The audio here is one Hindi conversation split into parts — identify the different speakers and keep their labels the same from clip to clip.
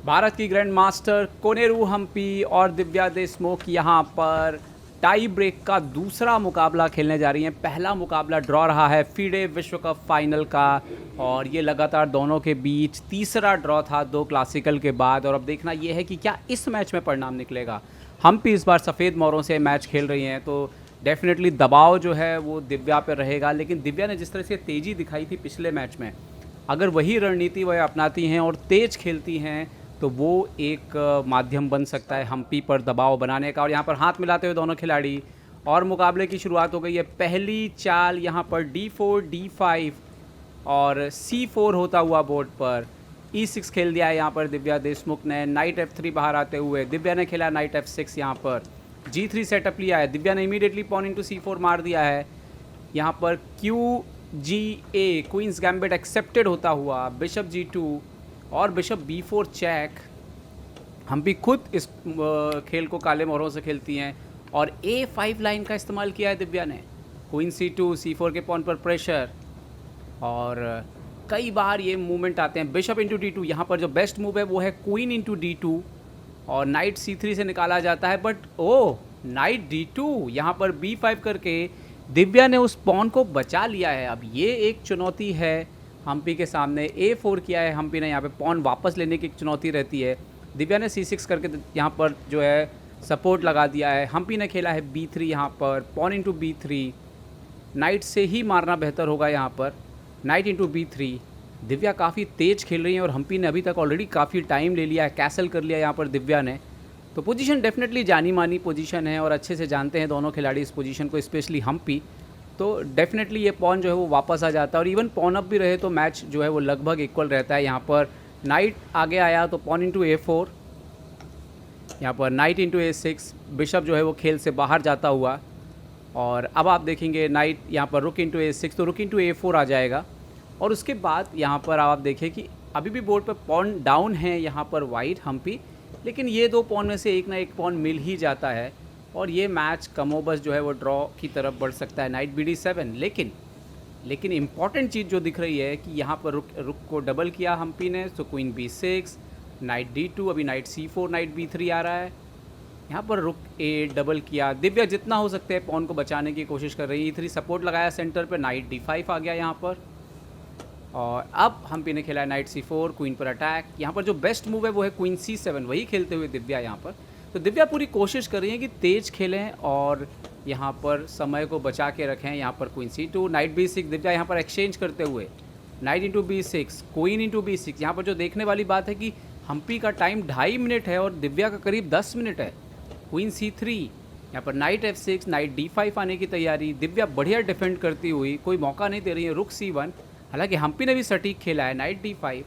Speaker 1: भारत की ग्रैंड मास्टर कोनेरू हम्पी और दिव्या देशमुख यहाँ पर टाई ब्रेक का दूसरा मुकाबला खेलने जा रही हैं। पहला मुकाबला ड्रॉ रहा है फीडे विश्व कप फाइनल का, और ये लगातार दोनों के बीच तीसरा ड्रॉ था दो क्लासिकल के बाद। और अब देखना ये है कि क्या इस मैच में परिणाम निकलेगा। हम्पी इस बार सफ़ेद मोरों से मैच खेल रही हैं, तो डेफिनेटली दबाव जो है वो दिव्या पर रहेगा। लेकिन दिव्या ने जिस तरह से तेज़ी दिखाई थी पिछले मैच में, अगर वही रणनीति वह अपनाती हैं और तेज़ खेलती हैं तो वो एक माध्यम बन सकता है हम्पी पर दबाव बनाने का। और यहाँ पर हाथ मिलाते हुए दोनों खिलाड़ी, और मुकाबले की शुरुआत हो गई है। पहली चाल यहाँ पर D4 D5 और C4 होता हुआ बोर्ड पर E6 खेल दिया है यहाँ पर दिव्या देशमुख ने। नाइट F3 बाहर आते हुए दिव्या ने खेला नाइट F6, यहाँ पर G3 सेटअप लिया है। दिव्या ने इमीडिएटली पॉन इंटू C4 मार दिया है। यहाँ पर QGA क्वींस गैम्बिट एक्सेप्टेड होता हुआ बिशप G2 और बिशप B4 चेक। हम्पी खुद इस खेल को काले मोहरों से खेलती हैं और A5 लाइन का इस्तेमाल किया है दिव्या ने। क्वीन C2 C4 के पॉन पर प्रेशर, और कई बार ये मूवमेंट आते हैं। बिशप इंटू D2, यहाँ पर जो बेस्ट मूव है वो है क्वीन इंटू D2 और नाइट C3 से निकाला जाता है। बट नाइट D2, यहाँ पर B5 करके दिव्या ने उस पॉन को बचा लिया है। अब ये एक चुनौती है हम्पी के सामने। A4 किया है हम्पी ने, यहाँ पे पॉन वापस लेने की एक चुनौती रहती है। दिव्या ने C6 करके यहाँ पर जो है सपोर्ट लगा दिया है। हम्पी ने खेला है B3, यहाँ पर पॉन इंटू B3। नाइट से ही मारना बेहतर होगा यहाँ पर, नाइट इंटू B3। दिव्या काफ़ी तेज़ खेल रही है और हम्पी ने अभी तक ऑलरेडी काफ़ी टाइम ले लिया है, कैसल कर लिया यहाँ पर दिव्या ने। तो पोजीशन डेफिनेटली जानी मानी पोजीशन है और अच्छे से जानते हैं दोनों खिलाड़ी इस पोजीशन को, स्पेशली हम्पी। तो डेफिनेटली ये पॉन जो है वो वापस आ जाता है, और इवन पॉन अप भी रहे तो मैच जो है वो लगभग इक्वल रहता है। यहाँ पर नाइट आगे आया तो पॉन इंटू A4, यहाँ पर नाइट इंटू A6। बिशप जो है वो खेल से बाहर जाता हुआ, और अब आप देखेंगे नाइट यहाँ पर रुक इंटू A6, तो रुक इंटू A4 आ जाएगा। और उसके बाद यहाँ पर आप देखें कि अभी भी बोर्ड पर पॉन डाउन है यहाँ पर वाइट हम्पी, लेकिन ये दो पॉन में से एक ना एक पॉन मिल ही जाता है और ये मैच कमोबस जो है वो ड्रॉ की तरफ बढ़ सकता है। नाइट BD7, लेकिन इम्पॉर्टेंट चीज़ जो दिख रही है कि यहाँ पर रुक को डबल किया हम्पी ने, तो क्वीन B6, नाइट D2, अभी नाइट C4, नाइट B3 आ रहा है। यहाँ पर रुक A डबल किया। दिव्या जितना हो सकते हैं पॉन को बचाने की कोशिश कर रही है। E3 सपोर्ट लगाया सेंटर पे, नाइट D5 आ गया यहाँ पर, और अब हम्पी ने खेला है नाइट C4, क्वीन पर अटैक। यहाँ पर जो बेस्ट मूव है वो है क्वीन C7, वही खेलते हुए दिव्या यहाँ पर। तो दिव्या पूरी कोशिश कर रही है कि तेज़ खेलें और यहाँ पर समय को बचा के रखें। यहाँ पर queen C2, night B6, Divya यहाँ पर एक्सचेंज करते हुए night into B6, queen into B6। यहाँ पर जो देखने वाली बात है कि हम्पी का टाइम 2.5 मिनट है और दिव्या का करीब 10 मिनट है। क्वीन C3, यहाँ पर नाइट F6, नाइट D5 आने की तैयारी। दिव्या बढ़िया डिफेंड करती हुई, कोई मौका नहीं दे रही है। रुक C1, हालांकि हम्पी ने भी सटीक खेला है। नाइट D5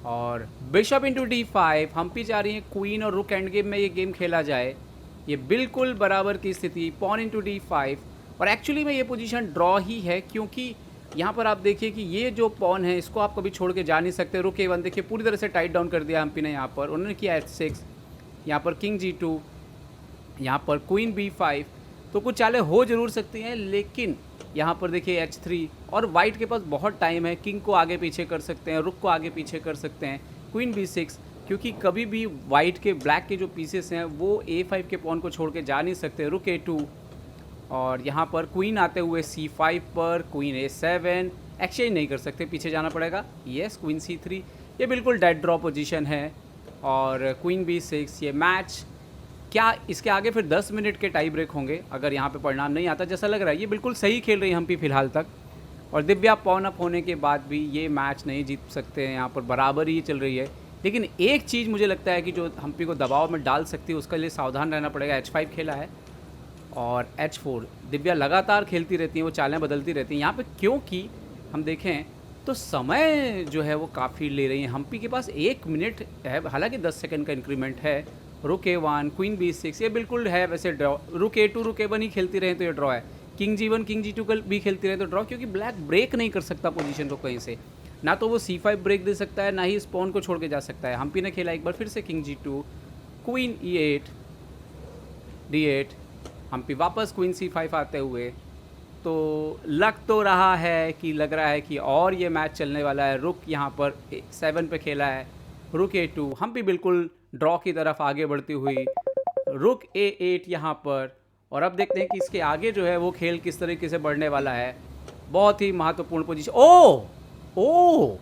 Speaker 1: और बिशप इंटू D5। हम्पी चाह रही है क्वीन और रुक एंड गेम में ये गेम खेला जाए। ये बिल्कुल बराबर की स्थिति, पॉन इंटू D5। और एक्चुअली में ये पोजीशन ड्रॉ ही है, क्योंकि यहाँ पर आप देखिए कि ये जो पॉन है इसको आप कभी छोड़ के जा नहीं सकते। रुक A1 देखिए पूरी तरह से टाइट डाउन कर दिया हम्पी ने। यहाँ पर उन्होंने किया H6, यहाँ पर किंग G2, यहाँ पर क्वीन B5। तो कुछ चालें हो जरूर सकती हैं, लेकिन यहाँ पर देखिए H3, और वाइट के पास बहुत टाइम है। किंग को आगे पीछे कर सकते हैं, रुक को आगे पीछे कर सकते हैं। क्वीन B6, क्योंकि कभी भी वाइट के ब्लैक के जो पीसेस हैं वो A5 के पॉन को छोड़ के जा नहीं सकते। रुक A2, और यहाँ पर क्वीन आते हुए C5 पर, क्वीन A7, एक्सचेंज नहीं कर सकते, पीछे जाना पड़ेगा। यस, क्वीन C3, ये बिल्कुल डेड ड्रॉ पोजीशन है। और क्वीन B6, ये मैच क्या इसके आगे फिर 10 मिनट के टाई ब्रेक होंगे अगर यहाँ पे परिणाम नहीं आता, जैसा लग रहा है। ये बिल्कुल सही खेल रही है हम्पी फिलहाल तक, और दिव्या पॉन अप होने के बाद भी ये मैच नहीं जीत सकते हैं। यहाँ पर बराबर ही चल रही है। लेकिन एक चीज़ मुझे लगता है कि जो हम्पी को दबाव में डाल सकती है, उसके लिए सावधान रहना पड़ेगा। H5 खेला है और H4। दिव्या लगातार खेलती रहती हैं, वो चालें बदलती रहती हैं यहाँ पे, क्योंकि हम देखें तो समय जो है वो काफ़ी ले रही हैं। हम्पी के पास 1 मिनट है, हालांकि 10 सेकंड का इंक्रीमेंट है। रुक A1, क्वीन B6, ये बिल्कुल है वैसे ड्रॉ। रुक A2, रुक A1 ही खेलती रहे तो ये ड्रॉ है। किंग G1, किंग G2 भी खेलती रहे तो ड्रॉ, क्योंकि ब्लैक ब्रेक नहीं कर सकता पोजीशन को कहीं से। ना तो वो C5 ब्रेक दे सकता है, ना ही स्पॉन को छोड़ के जा सकता है। हम्पी ने खेला एक बार फिर से king G2, queen E8, D8। Hampi वापस क्वीन C5 आते हुए, तो लग तो रहा है कि और ये मैच चलने वाला है। रुक यहाँ पर 7 पे खेला है, रुक A2, हम्पी बिल्कुल ड्रॉ की तरफ आगे बढ़ती हुई, रुक A8 यहाँ पर। और अब देखते हैं कि इसके आगे जो है वो खेल किस तरीके से बढ़ने वाला है। बहुत ही महत्वपूर्ण पोजीशन। ओ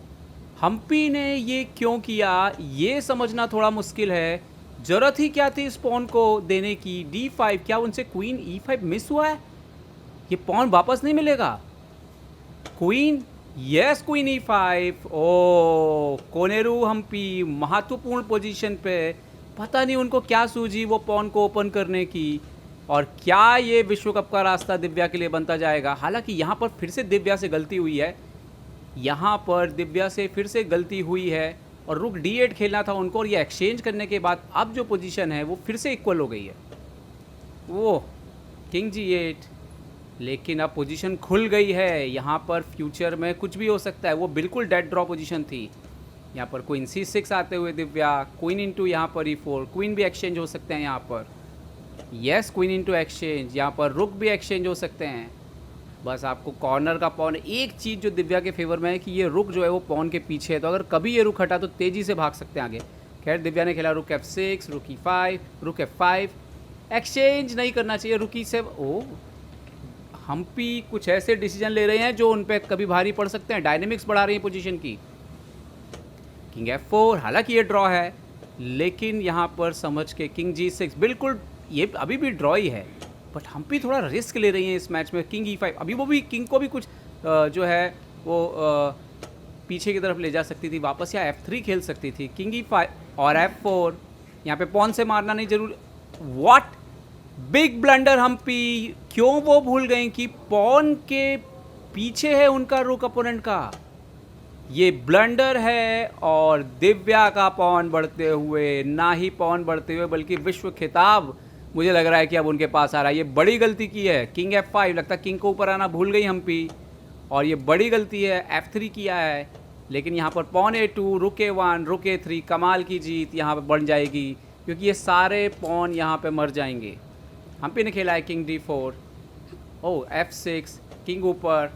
Speaker 1: हम्पी ने ये क्यों किया ये समझना थोड़ा मुश्किल है। जरूरत ही क्या थी इस पॉन को देने की। D5, क्या उनसे क्वीन E5 मिस हुआ है? ये पॉन वापस नहीं मिलेगा। Queen, yes queen E5। ओ कोनेरू हम्पी महत्वपूर्ण पोजीशन पे, पता नहीं उनको क्या सूझी वो पॉन को ओपन करने की। और क्या ये विश्व कप का रास्ता दिव्या के लिए बनता जाएगा? हालांकि यहाँ पर फिर से दिव्या से गलती हुई है, यहाँ पर दिव्या से फिर से गलती हुई है और रुक D8 खेलना था उनको। और ये एक्सचेंज करने के बाद अब जो पोजीशन है वो फिर से इक्वल हो गई है। वो किंग G8, लेकिन अब पोजीशन खुल गई है। यहाँ पर फ्यूचर में कुछ भी हो सकता है। वो बिल्कुल डेड ड्रॉ पोजीशन थी। यहाँ पर क्वीन C6 आते हुए दिव्या, क्वीन इंटू यहाँ पर E4, क्वीन भी एक्सचेंज हो सकते हैं यहाँ पर। यस क्वीन इंटू एक्सचेंज, यहाँ पर रुक भी एक्सचेंज हो सकते हैं। बस आपको कॉर्नर का पॉन, एक चीज़ जो दिव्या के फेवर में है कि ये रुक जो है वो पॉन के पीछे है, तो अगर कभी ये रुक हटा तो तेज़ी से भाग सकते हैं आगे। खैर दिव्या ने खेला रुक F6, रुक E5, रुक F5। एक्सचेंज नहीं करना चाहिए, रुक E7। ओ हम्पी कुछ ऐसे डिसीजन ले रहे हैं जो उन पर कभी भारी पड़ सकते हैं। डायनेमिक्स बढ़ा रही है पोजीशन की। किंग F4, हालांकि ये ड्रॉ है लेकिन यहाँ पर समझ के किंग G6, बिल्कुल ये अभी भी ड्रॉ ही है बट हम्पी थोड़ा रिस्क ले रही हैं इस मैच में। किंग E5, अभी वो भी किंग को भी कुछ जो है वो पीछे की तरफ ले जा सकती थी वापस, या F3 खेल सकती थी। किंग E5 और F4, यहाँ पे पॉन से मारना नहीं जरूर। व्हाट बिग ब्लंडर हम्पी, क्यों वो भूल गई कि पॉन के पीछे है उनका रुक अपोनेंट का। ये ब्लंडर है और दिव्या का पॉन बढ़ते हुए, ना ही पॉन बढ़ते हुए बल्कि विश्व खिताब मुझे लग रहा है कि अब उनके पास आ रहा है। ये बड़ी गलती की है। किंग F5, लगता है किंग को ऊपर आना भूल गई हम्पी और ये बड़ी गलती है। F3 किया है लेकिन यहाँ पर पॉन A2, रुक A1, रुक A3, कमाल की जीत यहाँ पर बन जाएगी क्योंकि ये सारे पॉन यहाँ पे मर जाएंगे। हम्पी ने खेला है किंग D4, ओ F6, किंग ऊपर,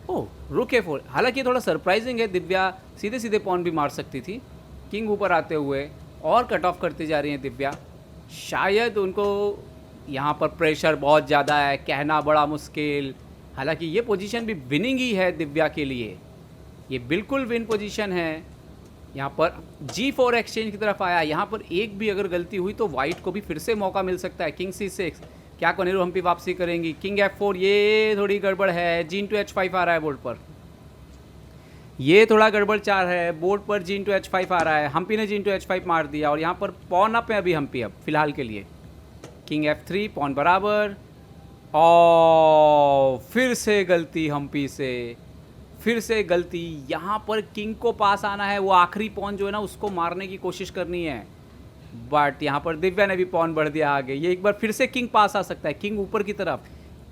Speaker 1: ओ रुक A4। हालांकि थोड़ा सरप्राइजिंग है, दिव्या सीधे सीधे पॉन भी मार सकती थी। किंग ऊपर आते हुए और कट ऑफ करती जा रही हैं दिव्या। शायद उनको यहाँ पर प्रेशर बहुत ज़्यादा है, कहना बड़ा मुश्किल। हालांकि ये पोजीशन भी विनिंग ही है दिव्या के लिए, ये बिल्कुल विन पोजीशन है। यहाँ पर G4 एक्सचेंज की तरफ आया, यहाँ पर एक भी अगर गलती हुई तो वाइट को भी फिर से मौका मिल सकता है। किंग C6, क्या कोनेरू हम्पी वापसी करेंगी? किंग F4, ये थोड़ी गड़बड़ है। G into H5 आ रहा है बोर्ड पर, ये थोड़ा गड़बड़ चार है। बोर्ड पर G into H5 आ रहा है, हम्पी ने G into H5 मार दिया और यहाँ पर पॉन अप है अभी हम्पी अब फिलहाल के लिए। किंग F3, पॉन बराबर, और फिर से गलती हम्पी से, फिर से गलती। यहाँ पर किंग को पास आना है, वो आखिरी पॉन जो है ना उसको मारने की कोशिश करनी है बट यहाँ पर दिव्या ने भी पॉन बढ़ दिया आगे। ये एक बार फिर से किंग पास आ सकता है, किंग ऊपर की तरफ।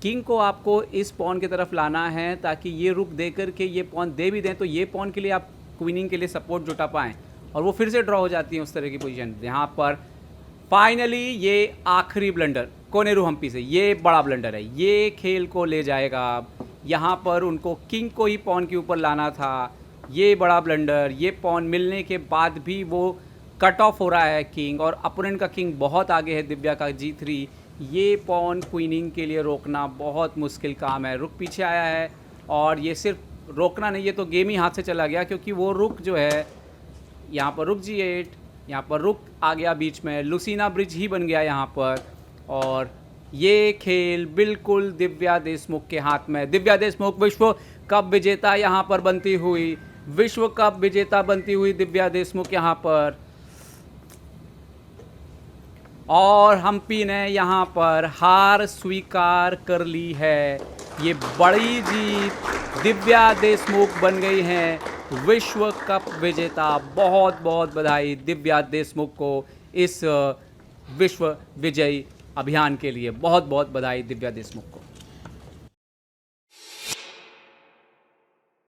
Speaker 1: किंग को आपको इस पॉन की तरफ लाना है ताकि ये रुक दे करके ये पॉन दे भी दें तो ये पॉन के लिए आप क्वीनिंग के लिए सपोर्ट जुटा पाएँ और वो फिर से ड्रॉ हो जाती है उस तरह की पोजीशन। यहाँ पर फाइनली ये आखिरी ब्लंडर कोनेरू हम्पी से, ये बड़ा ब्लंडर है, ये खेल को ले जाएगा। यहाँ पर उनको किंग को ही पॉन के ऊपर लाना था, ये बड़ा ब्लंडर। ये पॉन मिलने के बाद भी वो कट ऑफ हो रहा है किंग, और अपोनेंट का किंग बहुत आगे है दिव्या का G3। ये पॉन क्वीनिंग के लिए रोकना बहुत मुश्किल काम है। रुक पीछे आया है और ये सिर्फ रोकना नहीं, ये तो गेम ही हाथ से चला गया क्योंकि वो रुक जो है यहाँ पर रुक G8, यहाँ पर रुक आ गया बीच में, लुसीना ब्रिज ही बन गया यहाँ पर। और ये खेल बिल्कुल दिव्या देशमुख के हाथ में। दिव्या देशमुख विश्व कप विजेता यहाँ पर बनती हुई, विश्व कप विजेता बनती हुई दिव्या देशमुख यहाँ पर। और हम्पी ने यहाँ पर हार स्वीकार कर ली है। ये बड़ी जीत, दिव्या देशमुख बन गई हैं विश्व कप विजेता। बहुत बहुत बधाई दिव्या देशमुख को इस विश्व विजयी अभियान के लिए, बहुत बहुत बधाई दिव्या देशमुख को।